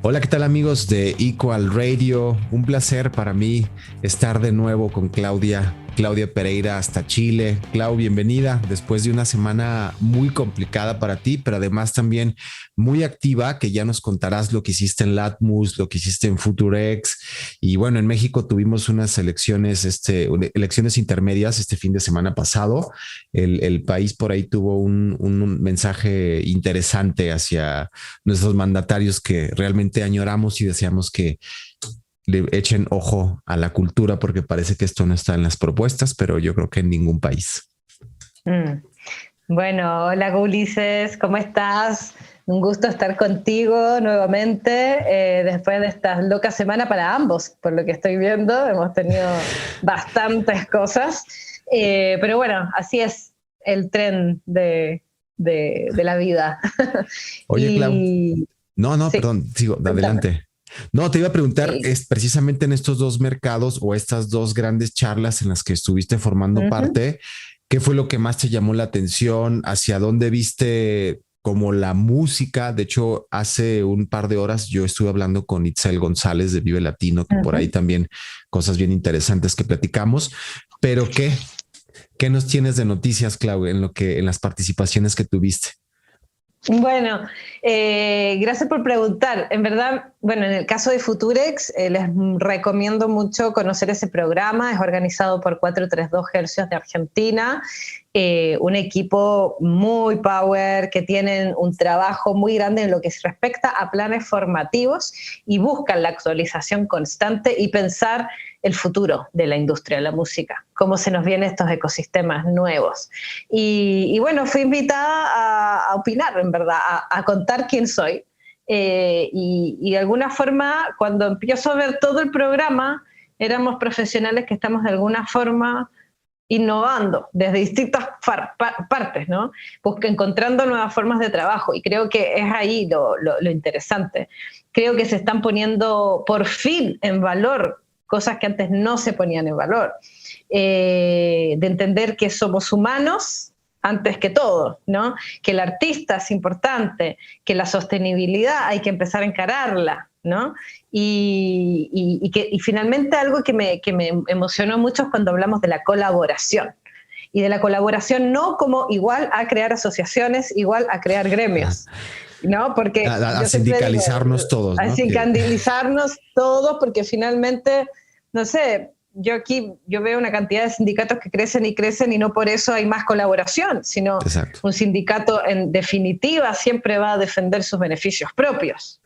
Hola, ¿qué tal amigos de Equal Radio? Un placer para mí estar de nuevo con Claudia Pereira hasta Chile. Clau, bienvenida después de una semana muy complicada para ti, pero además también muy activa, que ya nos contarás lo que hiciste en Latmus, lo que hiciste en FutureX. Y bueno, en México tuvimos unas elecciones intermedias este fin de semana pasado. El país por ahí tuvo un mensaje interesante hacia nuestros mandatarios que realmente añoramos y deseamos que le echen ojo a la cultura porque parece que esto no está en las propuestas, pero yo creo que en ningún país. Mm. Bueno, hola Ulises, ¿cómo estás? Un gusto estar contigo nuevamente después de esta loca semana para ambos, por lo que estoy viendo. Hemos tenido bastantes cosas, pero bueno, así es el tren de la vida. Oye, Clau. Y No, sí, perdón, sigo, cuéntame. adelante. No, te iba a preguntar, Eh, es precisamente en estos dos mercados o estas dos grandes charlas en las que estuviste formando Ujú. parte, ¿qué fue lo que más te llamó la atención? ¿Hacia dónde viste como la música? De hecho, hace un par de horas yo estuve hablando con Itzel González de Vive Latino, que por ahí Ujú. también cosas bien interesantes que platicamos. Pero ¿qué nos tienes de noticias, Clau, en las participaciones que tuviste? Bueno, gracias por preguntar. En verdad, bueno, en el caso de Futurex, les recomiendo mucho conocer ese programa. Es organizado por 432 Hercios de Argentina, un equipo muy power que tienen un trabajo muy grande en lo que se respecta a planes formativos y buscan la actualización constante y pensar el futuro de la industria de la música, cómo se nos vienen estos ecosistemas nuevos. Y bueno, fui invitada a opinar, en verdad, a contar quién soy. Y de alguna forma, cuando empiezo a ver todo el programa, éramos profesionales que estamos de alguna forma innovando desde distintas partes, ¿no? Encontrando nuevas formas de trabajo. Y creo que es ahí lo interesante. Creo que se están poniendo por fin en valor cosas que antes no se ponían en valor. De entender que somos humanos antes que todo, ¿no? Que el artista es importante, que la sostenibilidad hay que empezar a encararla, ¿no? Y finalmente algo que me emocionó mucho es cuando hablamos de la colaboración. Y de la colaboración no como igual a crear asociaciones, igual a crear gremios, ¿no? Porque A yo siempre digo, sindicalizarnos todos, ¿no? así candilizarnos todos, porque finalmente, no sé, yo veo una cantidad de sindicatos que crecen y crecen y no por eso hay más colaboración, sino Exacto. un sindicato en definitiva siempre va a defender sus beneficios propios.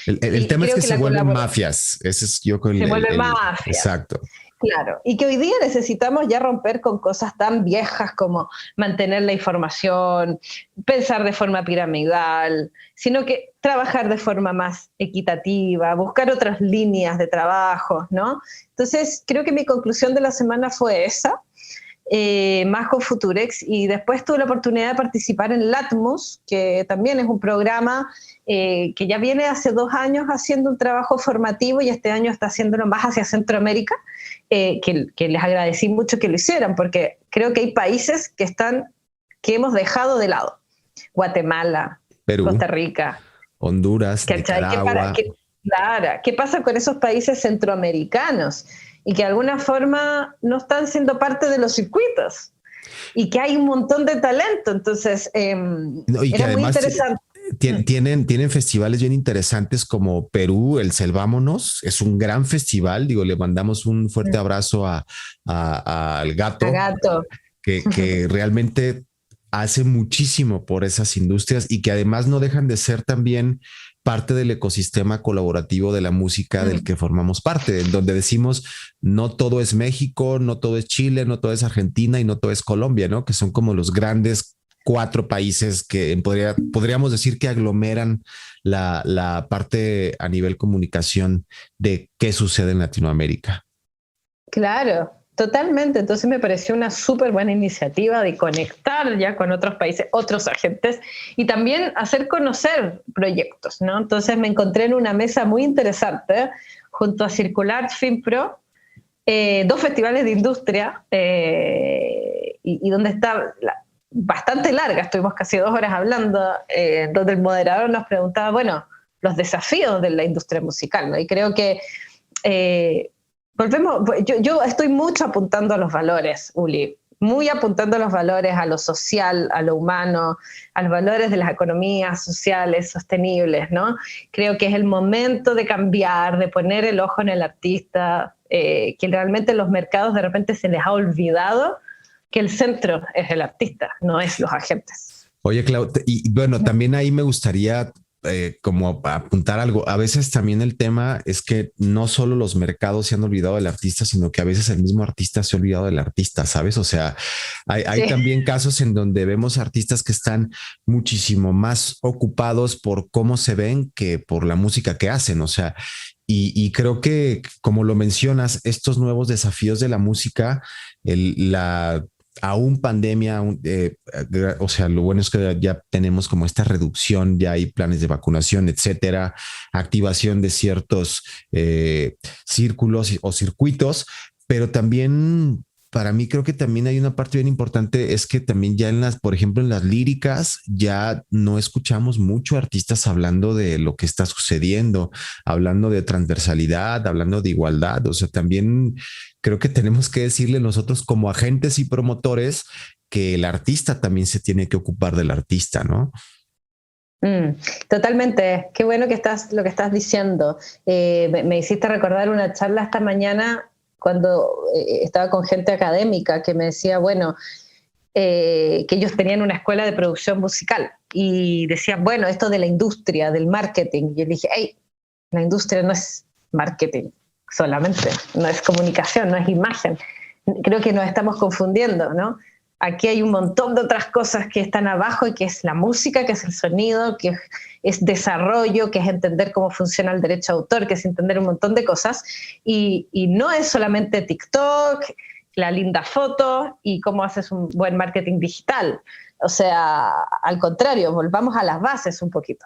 El Y tema es creo que que se la vuelven colaboración mafias. Ese es yo con se vuelve mafias. exacto. Claro, y que hoy día necesitamos ya romper con cosas tan viejas como mantener la información, pensar de forma piramidal, sino que trabajar de forma más equitativa, buscar otras líneas de trabajo, ¿no? Entonces, creo que mi conclusión de la semana fue esa, más con Futurex, y después tuve la oportunidad de participar en Latmus, que también es un programa que ya viene hace 2 años haciendo un trabajo formativo y este año está haciéndolo más hacia Centroamérica, que les agradecí mucho que lo hicieran, porque creo que hay países que hemos dejado de lado. Guatemala, Perú, Costa Rica, Honduras, ¿cachai? Nicaragua. Claro, ¿qué pasa con esos países centroamericanos? Y que de alguna forma no están siendo parte de los circuitos. Y que hay un montón de talento. Entonces, No, y que era muy además interesante. tienen festivales bien interesantes como Perú, el Selvámonos. Es un gran festival. Digo, le mandamos un fuerte abrazo al A gato, gato. que realmente hace muchísimo por esas industrias y que además no dejan de ser también parte del ecosistema colaborativo de la música del que formamos parte, en donde decimos no todo es México, no todo es Chile, no todo es Argentina y no todo es Colombia, ¿no? Que son como los grandes cuatro países que podríamos decir que aglomeran la parte a nivel comunicación de qué sucede en Latinoamérica. Claro, totalmente. Entonces me pareció una súper buena iniciativa de conectar ya con otros países, otros agentes y también hacer conocer proyectos, ¿no? Entonces me encontré en una mesa muy interesante junto a Circular FinPro, dos festivales de industria y donde está bastante larga, estuvimos casi 2 horas hablando, donde el moderador nos preguntaba, bueno, los desafíos de la industria musical, ¿no? Y creo que yo estoy mucho apuntando a los valores, Uli, muy apuntando a los valores, a lo social, a lo humano, a los valores de las economías sociales sostenibles, ¿no? Creo que es el momento de cambiar, de poner el ojo en el artista, que realmente los mercados de repente se les ha olvidado que el centro es el artista, no es los agentes. Oye, Clau, y bueno, también ahí me gustaría como apuntar algo. A veces también el tema es que no solo los mercados se han olvidado del artista, sino que a veces el mismo artista se ha olvidado del artista, ¿sabes? O sea, hay también casos en donde vemos artistas que están muchísimo más ocupados por cómo se ven que por la música que hacen. O sea, y creo que, como lo mencionas, estos nuevos desafíos de la música, la aún pandemia, o sea, lo bueno es que ya tenemos como esta reducción, ya hay planes de vacunación, etcétera, activación de ciertos círculos o circuitos, pero también para mí creo que también hay una parte bien importante, es que también ya por ejemplo, en las líricas ya no escuchamos mucho artistas hablando de lo que está sucediendo, hablando de transversalidad, hablando de igualdad, o sea, también creo que tenemos que decirle nosotros como agentes y promotores que el artista también se tiene que ocupar del artista, ¿no? Totalmente, qué bueno que lo que estás diciendo. Me hiciste recordar una charla esta mañana cuando estaba con gente académica que me decía, bueno, que ellos tenían una escuela de producción musical y decían, bueno, esto de la industria, del marketing. Y yo dije, hey, la industria no es marketing solamente, no es comunicación, no es imagen. Creo que nos estamos confundiendo, ¿no? Aquí hay un montón de otras cosas que están abajo y que es la música, que es el sonido, que es desarrollo, que es entender cómo funciona el derecho a autor, que es entender un montón de cosas. Y no es solamente TikTok, la linda foto y cómo haces un buen marketing digital. O sea, al contrario, volvamos a las bases un poquito.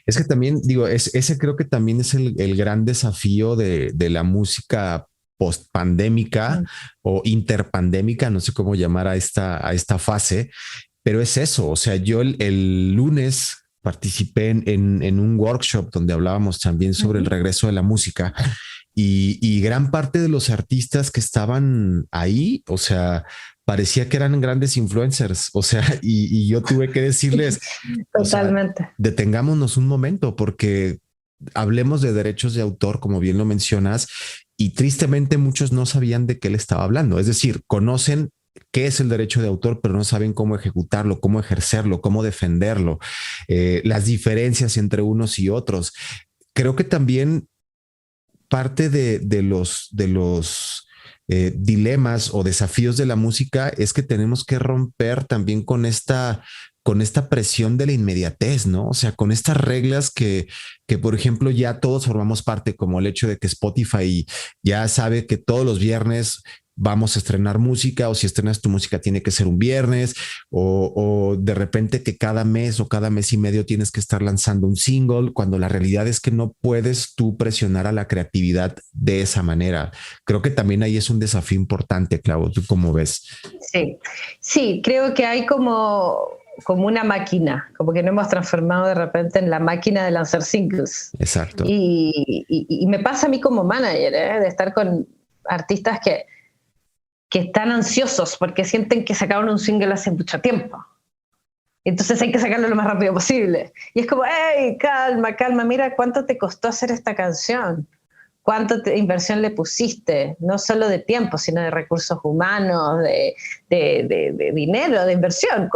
Es que también, digo, ese creo que también es el gran desafío de la música post-pandémica o interpandémica, no sé cómo llamar a esta fase, pero es eso. O sea, yo el lunes participé en un workshop donde hablábamos también sobre el regreso de la música y gran parte de los artistas que estaban ahí, o sea, parecía que eran grandes influencers, o sea, y yo tuve que decirles, totalmente. O sea, detengámonos un momento porque hablemos de derechos de autor, como bien lo mencionas, y tristemente muchos no sabían de qué le estaba hablando. Es decir, conocen qué es el derecho de autor, pero no saben cómo ejecutarlo, cómo ejercerlo, cómo defenderlo, las diferencias entre unos y otros. Creo que también parte de los dilemas o desafíos de la música es que tenemos que romper también con esta presión de la inmediatez, ¿no? O sea, con estas reglas que, por ejemplo, ya todos formamos parte, como el hecho de que Spotify ya sabe que todos los viernes vamos a estrenar música, o si estrenas tu música tiene que ser un viernes, o de repente que cada mes o cada mes y medio tienes que estar lanzando un single, cuando la realidad es que no puedes tú presionar a la creatividad de esa manera. Creo que también ahí es un desafío importante, Clau. ¿Tú cómo ves? Sí, creo que hay como una máquina, como que nos hemos transformado de repente en la máquina de lanzar singles. Exacto. Y me pasa a mí como manager, de estar con artistas que están ansiosos porque sienten que sacaron un single hace mucho tiempo. Entonces hay que sacarlo lo más rápido posible. Y es como, hey, calma, mira cuánto te costó hacer esta canción. Cuánta inversión le pusiste, no solo de tiempo, sino de recursos humanos, de dinero, de inversión.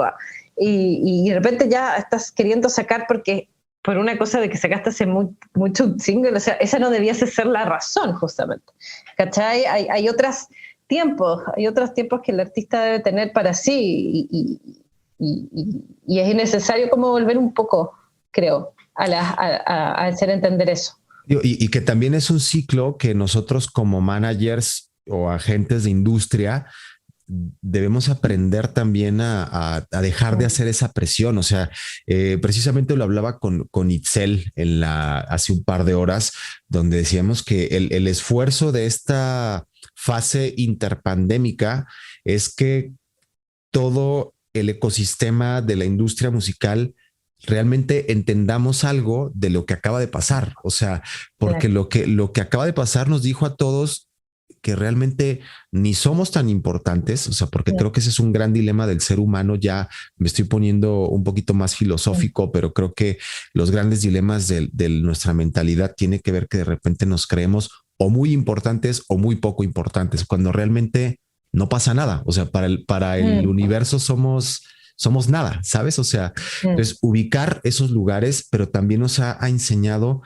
Y de repente ya estás queriendo sacar por una cosa de que sacaste hace mucho un single, o sea, esa no debiese ser la razón, justamente. ¿Cachai? Hay otros tiempos que el artista debe tener para sí y es necesario como volver un poco, creo, a hacer entender eso. Y que también es un ciclo que nosotros como managers o agentes de industria debemos aprender también a dejar de hacer esa presión. O sea, precisamente lo hablaba con Itzel hace un par de horas, donde decíamos que el esfuerzo de esta fase interpandémica es que todo el ecosistema de la industria musical realmente entendamos algo de lo que acaba de pasar. O sea, porque lo que acaba de pasar nos dijo a todos que realmente ni somos tan importantes, o sea, porque creo que ese es un gran dilema del ser humano. Ya me estoy poniendo un poquito más filosófico, pero creo que los grandes dilemas de nuestra mentalidad tiene que ver que de repente nos creemos o muy importantes o muy poco importantes, cuando realmente no pasa nada. O sea, para el universo somos nada, ¿sabes? O sea, entonces ubicar esos lugares, pero también nos ha enseñado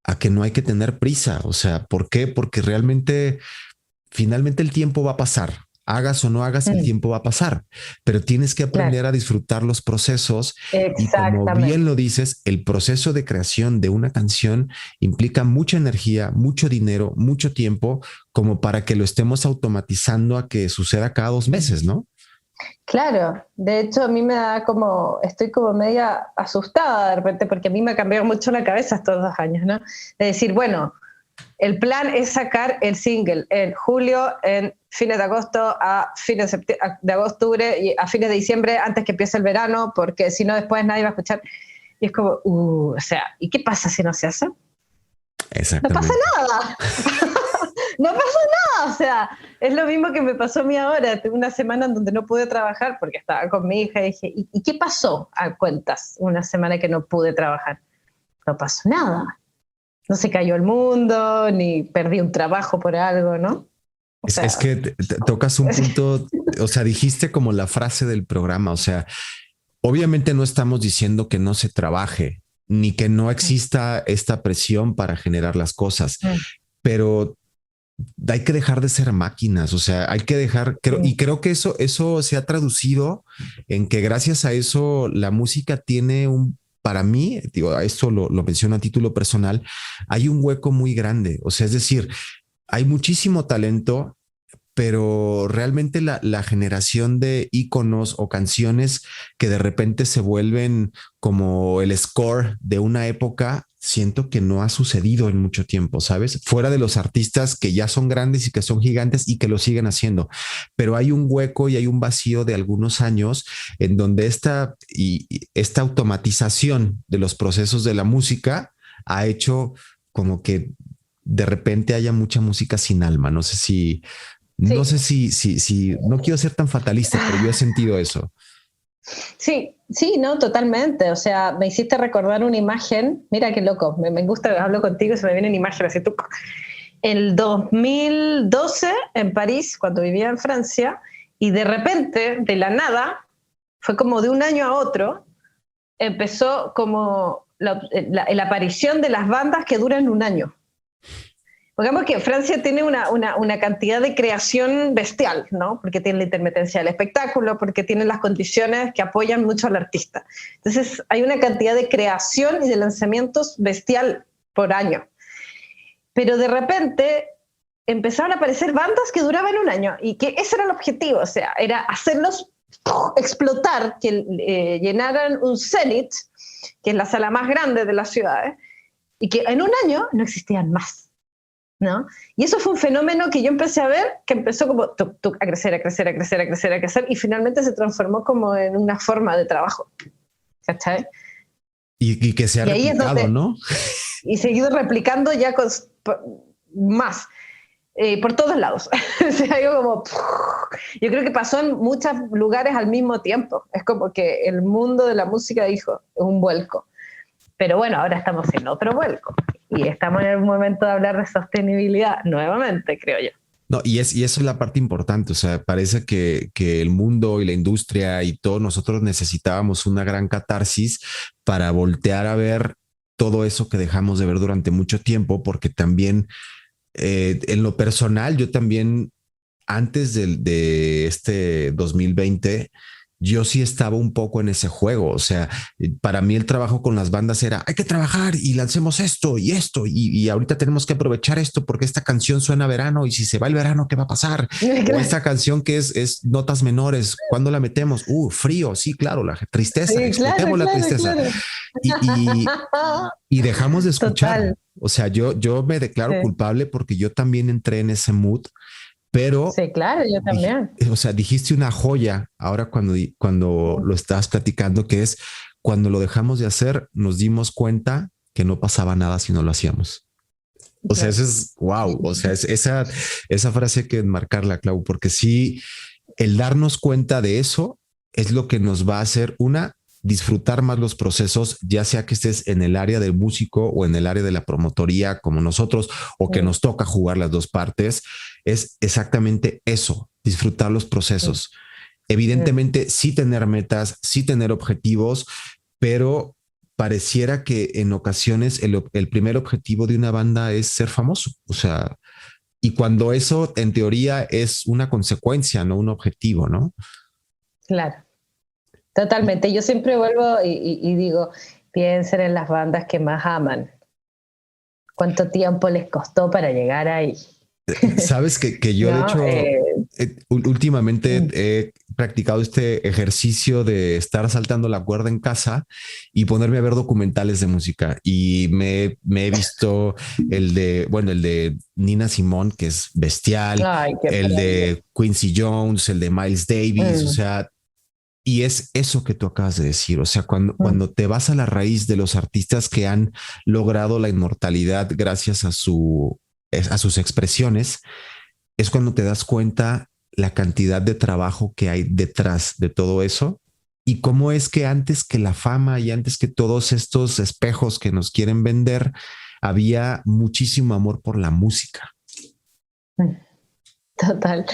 a que no hay que tener prisa. O sea, ¿por qué? Porque realmente finalmente el tiempo va a pasar. Hagas o no hagas, el tiempo va a pasar, pero tienes que aprender a disfrutar los procesos. Y como bien lo dices, el proceso de creación de una canción implica mucha energía, mucho dinero, mucho tiempo, como para que lo estemos automatizando a que suceda cada 2 meses, ¿no? Claro, de hecho a mí me da estoy como media asustada de repente, porque a mí me ha cambiado mucho la cabeza estos 2 años, ¿no? De decir, bueno, el plan es sacar el single en julio, en fines de agosto, a fines de octubre y a fines de diciembre, antes que empiece el verano, porque si no después nadie va a escuchar. Y es como, o sea, ¿y qué pasa si no se hace? Exactamente. No pasa nada. No pasa nada, o sea, es lo mismo que me pasó a mí ahora. Tuve una semana en donde no pude trabajar porque estaba con mi hija y dije, ¿y qué pasó a cuentas una semana que no pude trabajar? No pasó nada. No se cayó el mundo, ni perdí un trabajo por algo, ¿no? Es que tocas un punto, o sea, dijiste como la frase del programa, o sea, obviamente no estamos diciendo que no se trabaje, ni que no exista esta presión para generar las cosas, pero hay que dejar de ser máquinas. O sea, hay que dejar, y creo que eso se ha traducido en que gracias a eso la música tiene para mí, digo, esto lo menciono a título personal, hay un hueco muy grande. O sea, es decir, hay muchísimo talento, pero realmente la generación de íconos o canciones que de repente se vuelven como el score de una época, siento que no ha sucedido en mucho tiempo, ¿sabes? Fuera de los artistas que ya son grandes y que son gigantes y que lo siguen haciendo, pero hay un hueco y hay un vacío de algunos años en donde esta automatización de los procesos de la música ha hecho como que de repente haya mucha música sin alma. No sé si, no quiero ser tan fatalista, pero yo he sentido eso. Sí, sí, no, totalmente. O sea, me hiciste recordar una imagen. Mira qué loco, me gusta, hablo contigo y se me vienen imágenes. Así tú. El 2012 en París, cuando vivía en Francia, y de repente, de la nada, fue como de un año a otro, empezó como la aparición de las bandas que duran un año. Digamos que Francia tiene una cantidad de creación bestial, ¿no? Porque tiene la intermitencia del espectáculo, porque tiene las condiciones que apoyan mucho al artista. Entonces hay una cantidad de creación y de lanzamientos bestial por año. Pero de repente empezaron a aparecer bandas que duraban un año y que ese era el objetivo, o sea, era hacerlos explotar, que llenaran un Zenit, que es la sala más grande de la ciudad, y que en un año no existían más, ¿no? Y eso fue un fenómeno que yo empecé a ver, que empezó como a crecer, a crecer, a crecer, a crecer, a crecer, y finalmente se transformó como en una forma de trabajo, ¿cachai? Y que se ha replicado, ¿no? Y seguido replicando ya con más, por todos lados. O sea, yo creo que pasó en muchos lugares al mismo tiempo. Es como que el mundo de la música dijo, es un vuelco. Pero bueno, ahora estamos en otro vuelco. Y estamos en el momento de hablar de sostenibilidad nuevamente, creo yo. No, y eso es la parte importante. O sea, parece que el mundo y la industria y todos nosotros necesitábamos una gran catarsis para voltear a ver todo eso que dejamos de ver durante mucho tiempo, porque también en lo personal, yo también antes de este 2020, yo sí estaba un poco en ese juego. O sea, para mí el trabajo con las bandas era, hay que trabajar y lancemos esto y esto, y ahorita tenemos que aprovechar esto porque esta canción suena a verano, y si se va el verano, ¿qué va a pasar? O esta canción que es notas menores, ¿cuándo la metemos? Frío, sí, claro, la tristeza, sí, explotemos la tristeza. Claro. Y dejamos de escuchar. Total. O sea, yo me declaro culpable porque yo también entré en ese mood. Pero, sí, claro, yo también. O sea, dijiste una joya ahora cuando lo estabas platicando, que es cuando lo dejamos de hacer, nos dimos cuenta que no pasaba nada si no lo hacíamos. O sea, eso es wow. O sea, es esa frase hay que enmarcarla, Clau, porque sí, el darnos cuenta de eso es lo que nos va a hacer disfrutar más los procesos, ya sea que estés en el área del músico o en el área de la promotoría como nosotros, o que nos toca jugar las dos partes. Es exactamente eso, disfrutar los procesos. Evidentemente, sí tener metas, sí tener objetivos, pero pareciera que en ocasiones el primer objetivo de una banda es ser famoso. O sea, y cuando eso en teoría es una consecuencia, no un objetivo, ¿no? Claro, totalmente. Yo siempre vuelvo y digo, piensen en las bandas que más aman. ¿Cuánto tiempo les costó para llegar ahí? Sabes que yo, de ¿No? hecho, últimamente he practicado este ejercicio de estar saltando la cuerda en casa y ponerme a ver documentales de música. Y me he visto el de Nina Simone, que es bestial, Ay, qué el maravilla. de Quincy Jones, el de Miles Davis, o sea, y es eso que tú acabas de decir, o sea, cuando te vas a la raíz de los artistas que han logrado la inmortalidad gracias a sus expresiones, es cuando te das cuenta la cantidad de trabajo que hay detrás de todo eso y cómo es que antes que la fama y antes que todos estos espejos que nos quieren vender, había muchísimo amor por la música. Total.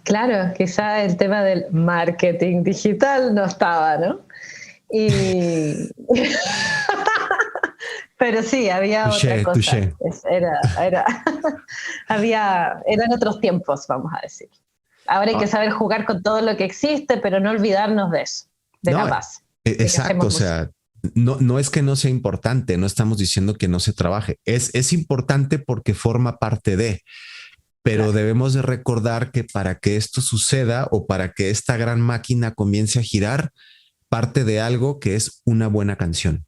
Claro, quizá el tema del marketing digital no estaba, ¿no? Y... Pero sí, había Touché, otra cosa. touché. Era, eran otros tiempos, vamos a decir. Ahora hay que Ah, saber jugar con todo lo que existe, pero no olvidarnos de eso, de la no, base, de que exacto, o hacemos música. sea, no es que no sea importante, no estamos diciendo que no se trabaje, es importante porque forma parte de, pero Claro. debemos de recordar que para que esto suceda o para que esta gran máquina comience a girar, parte de algo que es una buena canción.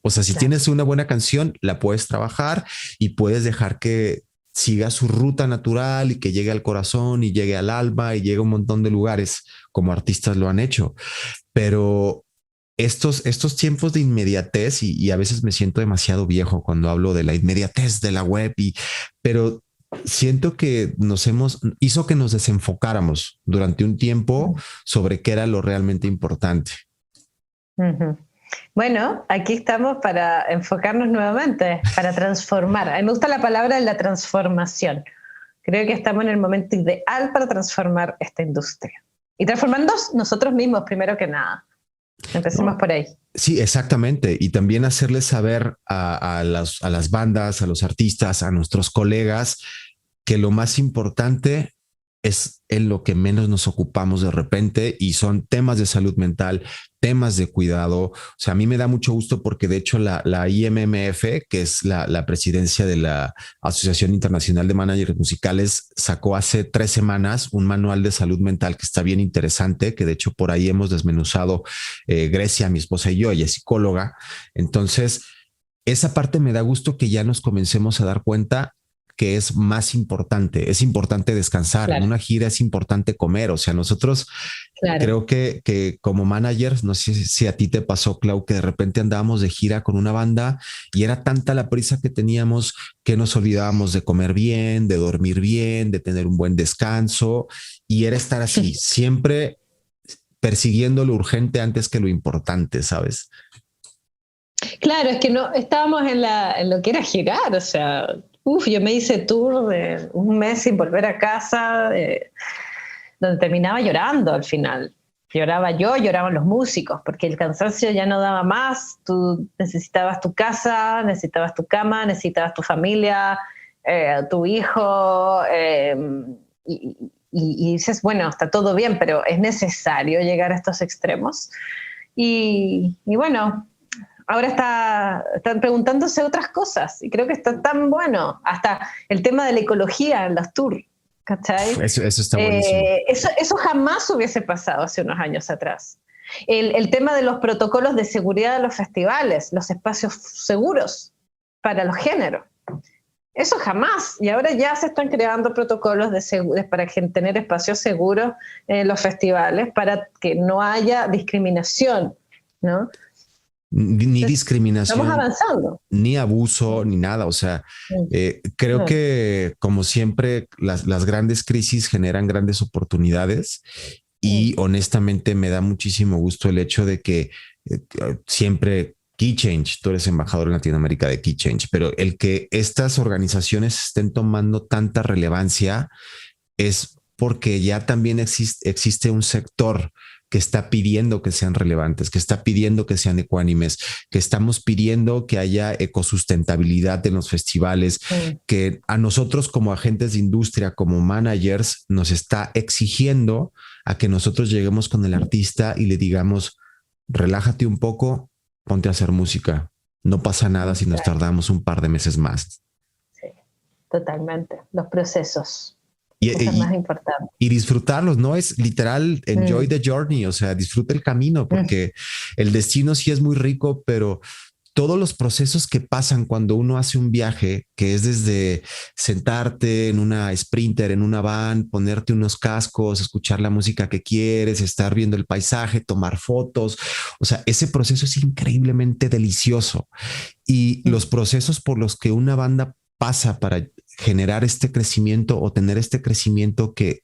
O sea, si Claro. tienes una buena canción, la puedes trabajar y puedes dejar que siga su ruta natural y que llegue al corazón y llegue al alma y llegue a un montón de lugares como artistas lo han hecho. Pero estos tiempos de inmediatez y a veces me siento demasiado viejo cuando hablo de la inmediatez de la web pero siento que hizo que nos desenfocáramos durante un tiempo sobre qué era lo realmente importante. Ujú. Bueno, aquí estamos para enfocarnos nuevamente, para transformar. A mí me gusta la palabra de la transformación. Creo que estamos en el momento ideal para transformar esta industria. Y transformarnos nosotros mismos, primero que nada. Empecemos ¿No? por ahí. Sí, exactamente. Y también hacerles saber a las bandas, a los artistas, a nuestros colegas, que lo más importante es en lo que menos nos ocupamos de repente y son temas de salud mental, temas de cuidado. O sea, a mí me da mucho gusto porque de hecho la IMMF, que es la presidencia de la Asociación Internacional de Managers Musicales, sacó hace 3 semanas un manual de salud mental que está bien interesante, que de hecho por ahí hemos desmenuzado Grecia, mi esposa y yo, ella es psicóloga. Entonces, esa parte me da gusto que ya nos comencemos a dar cuenta que es importante descansar, en Claro, una gira es importante comer, o sea, nosotros claro. creo que como managers, no sé si a ti te pasó, Clau, que de repente andábamos de gira con una banda y era tanta la prisa que teníamos que nos olvidábamos de comer bien, de dormir bien, de tener un buen descanso y era estar así, siempre persiguiendo lo urgente antes que lo importante, ¿sabes? Claro, es que no estábamos en lo que era girar, o sea, yo me hice tour de un mes sin volver a casa, donde terminaba llorando al final. Lloraba yo, lloraban los músicos, porque el cansancio ya no daba más, tú necesitabas tu casa, necesitabas tu cama, necesitabas tu familia, tu hijo, y dices, bueno, está todo bien, pero es necesario llegar a estos extremos. Y bueno, ahora están preguntándose otras cosas y creo que está tan bueno. Hasta el tema de la ecología en los tours, ¿cachai? Eso está buenísimo. Eso jamás hubiese pasado hace unos años atrás. El tema de los protocolos de seguridad de los festivales, los espacios seguros para los géneros. Eso jamás. Y ahora ya se están creando protocolos para tener espacios seguros en los festivales para que no haya discriminación, ¿no? ni discriminación, estamos avanzando, ni abuso, ni nada. O sea, creo que como siempre las grandes crisis generan grandes oportunidades y honestamente me da muchísimo gusto el hecho de que siempre Key Change, tú eres embajador en Latinoamérica de Key Change, pero el que estas organizaciones estén tomando tanta relevancia es porque ya también existe un sector que está pidiendo que sean relevantes, que está pidiendo que sean ecuánimes, que estamos pidiendo que haya ecosustentabilidad en los festivales, que a nosotros como agentes de industria, como managers, nos está exigiendo a que nosotros lleguemos con el artista y le digamos, relájate un poco, ponte a hacer música. No pasa nada si nos tardamos un par de meses más. Sí, totalmente. Los procesos. Eso es más importante. Y disfrutarlos, no es literal enjoy the journey, o sea, disfruta el camino, porque el destino sí es muy rico, pero todos los procesos que pasan cuando uno hace un viaje, que es desde sentarte en una Sprinter, en una van, ponerte unos cascos, escuchar la música que quieres, estar viendo el paisaje, tomar fotos, o sea, ese proceso es increíblemente delicioso. Y los procesos por los que una banda pasa para generar este crecimiento o tener este crecimiento, que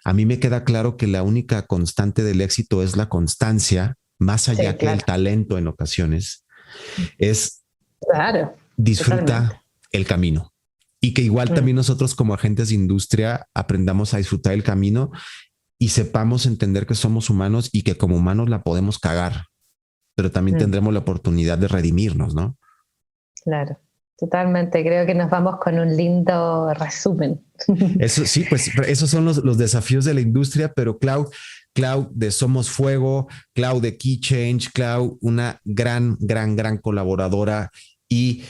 a mí me queda claro que la única constante del éxito es la constancia, más allá que el talento en ocasiones, es disfruta totalmente el camino. Y que igual también nosotros como agentes de industria aprendamos a disfrutar el camino y sepamos entender que somos humanos y que como humanos la podemos cagar, pero también tendremos la oportunidad de redimirnos, ¿no? Claro. Totalmente, creo que nos vamos con un lindo resumen. Eso sí, pues esos son los desafíos de la industria, pero Clau de Somos Fuego, Clau de Key Change, Clau, una gran colaboradora y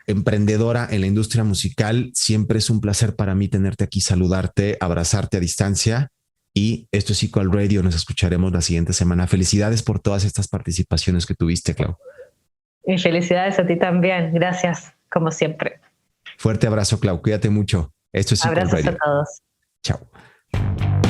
emprendedora en la industria musical. Siempre es un placer para mí tenerte aquí, saludarte, abrazarte a distancia. Y esto es Equal Radio, nos escucharemos la siguiente semana. Felicidades por todas estas participaciones que tuviste, Clau. Y felicidades a ti también, gracias. Como siempre. Fuerte abrazo, Clau. Cuídate mucho. Esto es Equal Radio. Abrazos a todos. Chao.